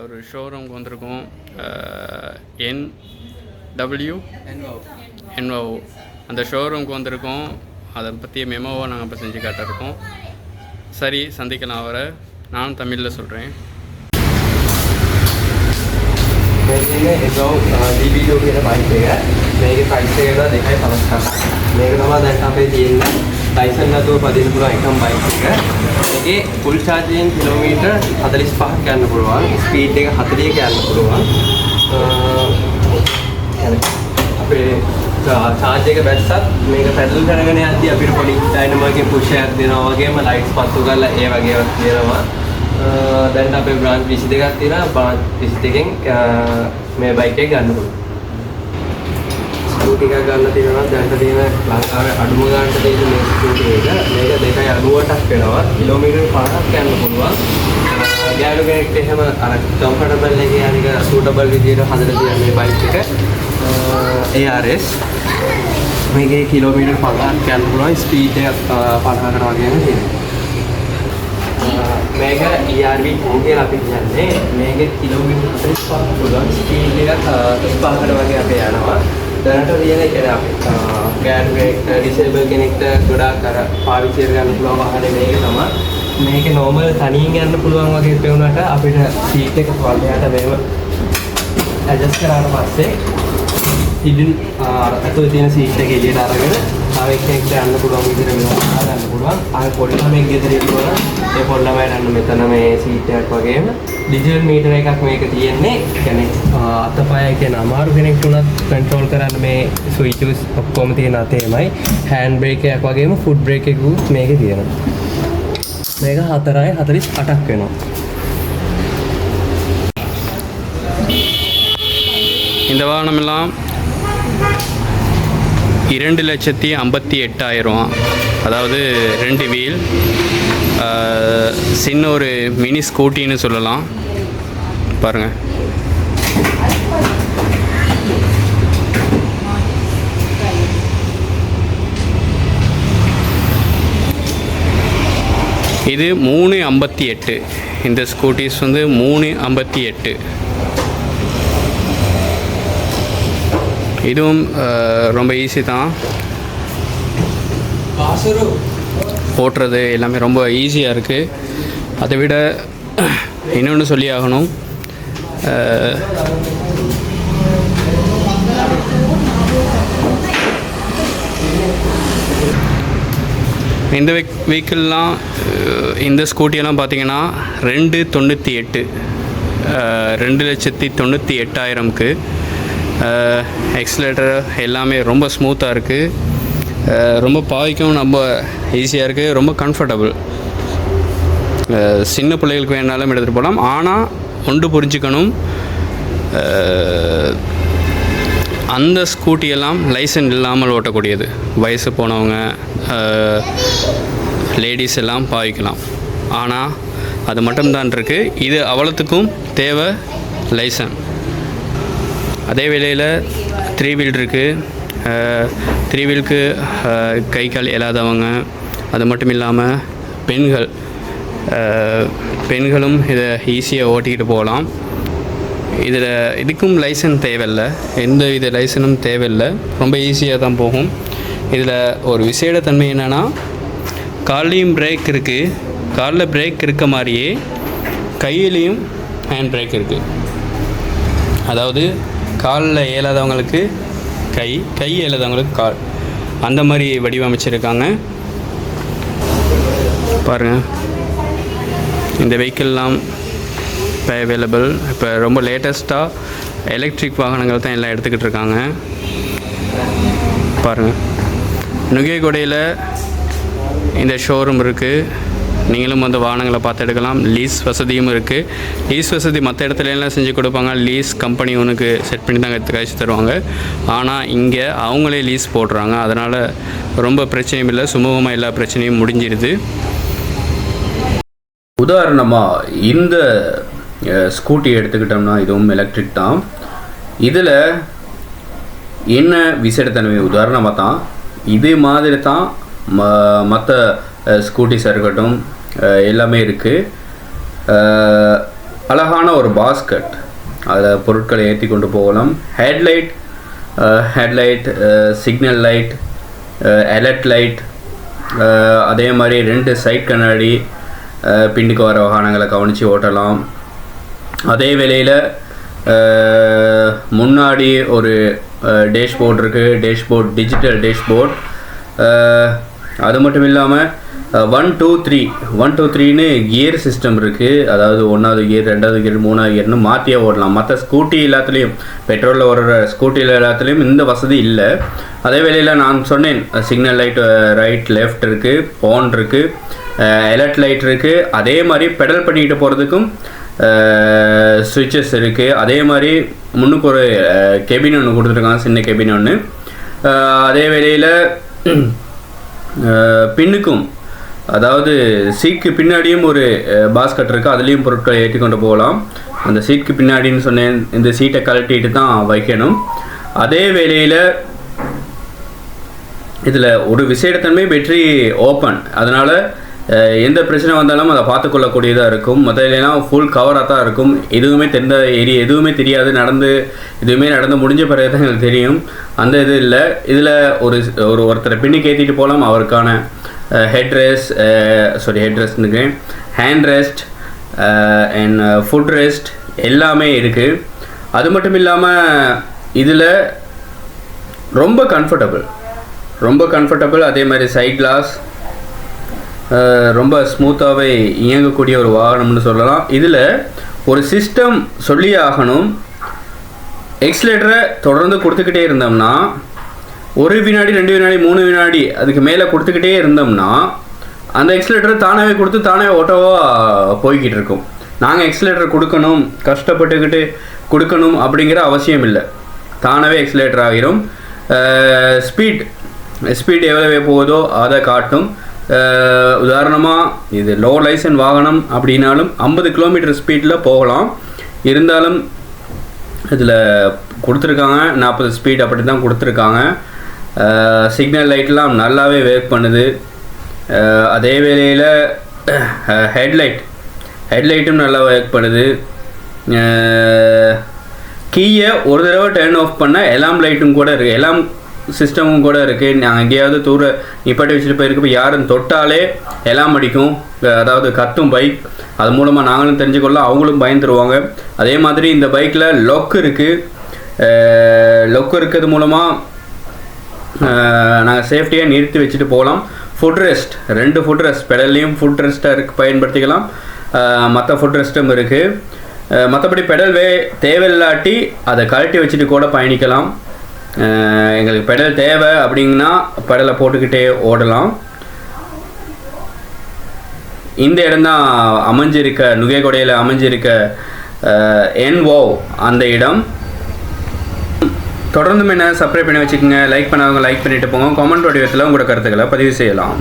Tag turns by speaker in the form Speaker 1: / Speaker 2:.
Speaker 1: ஒரு ஷோரூமுக்கு வந்திருக்கோம். NWO அந்த ஷோரூமுக்கு வந்திருக்கோம். அதை பற்றிய மெமோவை நாங்கள் இப்போ செஞ்சு காட்டிருக்கோம். சரி, சந்திக்கலாம் அவரை. நான் தமிழில் சொல்கிறேன்.
Speaker 2: DBO කියන බයික් එක. මේකේ ප්‍රයිස් එක 2.50. මේක තමයි දැන් අපේ තියෙන Dyson නැතුව පදින්න පුළුවන් එකම බයික් එක. මේකේ ෆුල් චාර්ජින් කිලෝමීටර් 45ක් යන්න පුළුවන්. ස්පීඩ් එක 40ක යන්න පුළුවන්. අපේ චාර්ජ් එක බැස්සත් මේක පැඩල් කරගෙන යද්දී අපිට පොඩි ඩයිනමෝ එකේ පුෂ් එකක් දෙනවා වගේම ලයිට්ස් පත්තු කරලා ඒ වගේ ඒවා තියෙනවා. දැන් අපේ බ්‍රාන්ච් 22ක් තියෙනවා. බ්‍රාන්ච් 22කින් මේ බයික් එක ගන්න පුළුවන්. ස්කූටි එකක් ගන්න තියෙනවා. දැන් තියෙන ලංකාවේ අඩුම ගන්නට තියෙන මේ ස්කූටි එක මේක 2.98ක් වෙනවා. කිලෝමීටර් 5ක් යන්න පුළුවන්. ගෑනු කෙනෙක්ට එහෙම අර කම්ෆර්ටබල් එකේ අනික සූටබල් විදියට හදලා තියෙන මේ බයික් එක ARS මේකේ කිලෝමීටර් 50ක් යන්න පුළුවන්. ස්පීඩ් එක 50කට වගේ යන තියෙනවා. මේක ERV කියලා අපි කියන්නේ. මේකේ කිලෝමීටර් 45ක් පුළුවන්. ස්පීඩ් එක 35කට වගේ අපේ යනවා. දැනට තියෙන එක අපි ගෑනු කෙනෙක්ට ඩිසේබල් කෙනෙක්ට ගොඩාක් අර පාවිච්චි කරගන්න පුළුවන් වාහනේ මේක තමයි. මේකේ නෝමල් තනියෙන් යන්න පුළුවන් වගේ පෙවුනට අපිට සීට් එක පල්ලෙහාට මෙහෙම ඇඩ්ජස්ට් කරාට පස්සේ ඉදින් අතේ තියෙන සීට් එක එළියට අරගෙන තව එක්කෙනෙක්ට යන්න පුළුවන් විදිහට මෙහෙම ගන්න පුළුවන්. ආයෙ පොඩි ළමෙක් ගෙදර ඉන්නවා. ඒ පොඩි ළමයාට යන්න මෙතන මේ සීට් එකක් වගේම ඩිජිටල් මීටර එකක් මේක තියෙන්නේ. කියන්නේ අතපය කියන අමාරු කෙනෙක්ට උනත් කන්ට්‍රෝල් කරන්න මේ ස්විචස් ඔක්කොම තියෙන අතේමයි. හෑන්ඩ් බ්‍රේක් එකක් වගේම ෆුට් බ්‍රේක් එකකුත් මේකේ තියෙනවා. මේක 4.48ක් වෙනවා.
Speaker 1: இந்த வாகனமெல்லாம் 2,58,000. அதாவது 2 வீல், சின்ன ஒரு மினி ஸ்கூட்டின்னு சொல்லலாம். பாருங்கள், இது 3.58. இந்த ஸ்கூட்டிஸ் வந்து 3.58. இதுவும் ரொம்ப ஈஸி தான். ஓட்டுறது எல்லாமே ரொம்ப ஈஸியாக இருக்குது. அதை விட இன்னொன்று சொல்லி ஆகணும், இந்த வெஹிக்கிள்லாம் இந்த ஸ்கூட்டியெல்லாம் பார்த்தீங்கன்னா 2.98 2,98,000க்கு எக்ஸலேட்டர் எல்லாமே ரொம்ப ஸ்மூத்தாக இருக்குது. ரொம்ப பாய்க்கும் ரொம்ப ஈஸியாக இருக்குது. ரொம்ப கம்ஃபர்டபுள். சின்ன பிள்ளைகளுக்கு வேணாலும் எடுத்துகிட்டு போகலாம். ஆனால் ஒன்று புரிஞ்சுக்கணும், அந்த ஸ்கூட்டியெல்லாம் லைசன்ஸ் இல்லாமல் ஓட்டக்கூடியது. வயசு போனவங்க, லேடிஸ் எல்லாம் பாவிக்கலாம். ஆனால் அது மட்டும்தான் இருக்குது. இது அவ்வளோத்துக்கும் தேவை லைசன்ஸ். அதே வேளையில் 3 வீல் இருக்குது. 3 வீலுக்கு கை கால் இல்லாதவங்க, அது மட்டும் இல்லாமல் பெண்களும் இதை ஈஸியாக ஓட்டிக்கிட்டு போகலாம். இதுக்கும் லைசன்ஸ் தேவையில்லை, எந்த வித லைசனும் தேவையில்லை. ரொம்ப ஈஸியாக தான் போகும். இதில் ஒரு விசேட தன்மை என்னென்னா, கால்லையும் பிரேக் இருக்குது. காலில் பிரேக் இருக்க மாதிரியே கையிலையும் ஹேண்ட் பிரேக் இருக்குது. அதாவது காலில் இயலாதவங்களுக்கு கை இயலாதவங்களுக்கு கால், அந்த மாதிரி வடிவமைச்சிருக்காங்க. பாருங்கள், இந்த வெஹிக்கிள்லாம் இப்போ அவைலபிள். இப்போ ரொம்ப லேட்டஸ்ட்டாக எலக்ட்ரிக் வாகனங்கள் தான் எல்லாம் எடுத்துக்கிட்டு இருக்காங்க. பாருங்கள், நுகேகொடையில் இந்த ஷோரூம் இருக்குது. நீங்களும் வந்து வாகனங்களை பார்த்து எடுக்கலாம். லீஸ் வசதியும் இருக்குது. லீஸ் வசதி மற்ற இடத்துல எல்லாம் செஞ்சு கொடுப்பாங்க. லீஸ் கம்பெனி உனக்கு செட் பண்ணி தான் காய்ச்சி தருவாங்க. ஆனால் இங்கே அவங்களே லீஸ் போடுறாங்க. அதனால் ரொம்ப பிரச்சனையும் இல்லை, சுமூகமாக எல்லா பிரச்சனையும் முடிஞ்சிடுது.
Speaker 3: உதாரணமாக இந்த ஸ்கூட்டி எடுத்துக்கிட்டோம்னா இதுவும் எலக்ட்ரிக் தான். இதில் என்ன விசேடத்தன்மை, உதாரணமாக தான் இதே மாதிரி தான் மற்ற ஸ்கூட்டிஸாக இருக்கட்டும் எல்லாமே இருக்குது. அழகான ஒரு பாஸ்கெட், அதில் பொருட்களை ஏற்றி கொண்டு போகலாம். Headlight, signal light, alert light, அதே மாதிரி 2 சைட் கண்ணாடி, பின்னுக்கு வர வாகனங்களை கவனித்து ஓட்டலாம். அதே வேளையில் முன்னாடி ஒரு டேஷ்போர்ட் இருக்குது, டிஜிட்டல் டேஷ்போர்ட். அது மட்டும் இல்லாமல் 1 2 3ன்னு கியர் சிஸ்டம் இருக்குது. அதாவது 1வது கியர், 2வது கியர், 3வது கியர்னு மாற்றியே ஓடலாம். மற்ற ஸ்கூட்டி எல்லாத்துலேயும், பெட்ரோலில் வர்ற ஸ்கூட்டியில் எல்லாத்துலேயும் இந்த வசதி இல்லை. அதே வேளையில் நான் சொன்னேன், சிக்னல் லைட் ரைட் லெஃப்ட் இருக்குது, ஆன் இருக்குது, அலர்ட் லைட் இருக்குது. அதே மாதிரி பெடல் பண்ணிக்கிட்டு போகிறதுக்கும் ஸ்விட்சஸ் இருக்குது. அதே மாதிரி முன்னுக்கு ஒரு கெபின் ஒன்று கொடுத்துருக்காங்க, சின்ன கெபின் ஒன்று. அதே வேளையில் பின்னுக்கும், அதாவது சீட்க்கு பின்னாடியும் ஒரு பாஸ்கெட் இருக்குது, அதுலேயும் பொருட்களை ஏற்றி கொண்டு போகலாம். அந்த சீட்க்கு பின்னாடின்னு சொன்னேன், இந்த சீட்டை கழட்டிட்டு தான் வைக்கணும். அதே வேளையில் இதில் ஒரு விசேடத்தன்மை பேட்டரி ஓப்பன், அதனால் எந்த பிரச்சனை வந்தாலும் அதை பார்த்துக்கொள்ளக்கூடியதாக இருக்கும். மற்றலாம் ஃபுல் கவராக தான் இருக்கும். எதுவுமே எதுவுமே தெரியாது, எதுவுமே நடந்து முடிஞ்ச பிறகு தான் எங்களுக்கு தெரியும். அந்த இது இல்லை. இதில் ஒருத்தரை பின்னுக்கு ஏற்றிட்டு போகலாம். அவருக்கான hand rest and food rest எல்லாமே இருக்குது. அது மட்டும் இல்லாமல் இதில் ரொம்ப கம்ஃபர்டபுள். அதே மாதிரி சைட் கிளாஸ், ரொம்ப ஸ்மூத்தாகவே இயங்கக்கூடிய ஒரு வாகனம்னு சொல்லலாம். இதில் ஒரு சிஸ்டம் சொல்லி ஆகணும். எக்ஸிலேட்டரை தொடர்ந்து கொடுத்துக்கிட்டே இருந்தோம்னா, 1 வினாடி 2 வினாடி 3 வினாடி அதுக்கு மேலே கொடுத்துக்கிட்டே இருந்தோம்னா அந்த எக்ஸிலேட்டர் தானாகவே கொடுத்து தானாகவே ஓட்டோவாக போய்கிட்டு இருக்கும். நாங்கள் எக்ஸிலேட்டர் கொடுக்கணும், கஷ்டப்பட்டுக்கிட்டு கொடுக்கணும் அப்படிங்கிற அவசியம் இல்லை. தானாகவே எக்ஸிலேட்டர் ஆகிரும். ஸ்பீட் எவ்வளோ போகுதோ அதை காட்டும். உதாரணமாக இது லோ லைசன் வாகனம் அப்படின்னாலும் 50 கிலோமீட்டர் ஸ்பீடில் போகலாம். இருந்தாலும் இதில் கொடுத்துருக்காங்க 40 ஸ்பீட் அப்படி தான் கொடுத்துருக்காங்க. சிக்னல் லைட்லாம் நல்லாவே ஒர்க் பண்ணுது. அதே வேளையில் ஹெட்லைட்டும் நல்லா ஒர்க் பண்ணுது. கீயை ஒரு தடவை டர்ன் ஆஃப் பண்ண எலாம் லைட்டும் கூட இருக்குது, எலாம் சிஸ்டமும் கூட இருக்குது. நாங்கள் எங்கேயாவது தூர நிப்பாட்டி வச்சுட்டு போயிருக்கப்போ யாரும் தொட்டாலே எல்லாம் அடிக்கும், அதாவது கத்தும் பைக். அது மூலமாக நாங்களும் தெரிஞ்சுக்கொள்ள, அவங்களும் பயந்துருவாங்க. அதே மாதிரி இந்த பைக்கில் லொக் இருக்கிறது மூலமாக நாங்கள் சேஃப்டியாக நிறுத்தி வச்சுட்டு போகலாம். ஃபுட் ரெஸ்ட், 2 ஃபுட் ரெஸ்ட், பெடல்லையும் ஃபுட் ரெஸ்ட்டாக பயன்படுத்திக்கலாம். மற்ற ஃபுட் ரெஸ்ட்டும் இருக்குது. மற்றபடி பெடல் தேவையில்லாட்டி அதை கழட்டி வச்சுட்டு கூட பயணிக்கலாம். எங்களுக்கு பெடல் தேவை அப்படிங்கன்னா பெடலை போட்டுக்கிட்டே ஓடலாம். இந்த இடம்தான் அமைஞ்சிருக்க, நுகேகொடையில் அமைஞ்சிருக்க என்வோவ் அந்த இடம். தொடர்ந்து என்ன சப்ஸ்கிரைப் பண்ணி வச்சுக்கோங்க. லைக் பண்ணவங்க லைக் பண்ணிட்டு போங்க. கமெண்ட் வடிவத்தில் உங்களோட கருத்துக்களை பதிவு செய்யலாம்.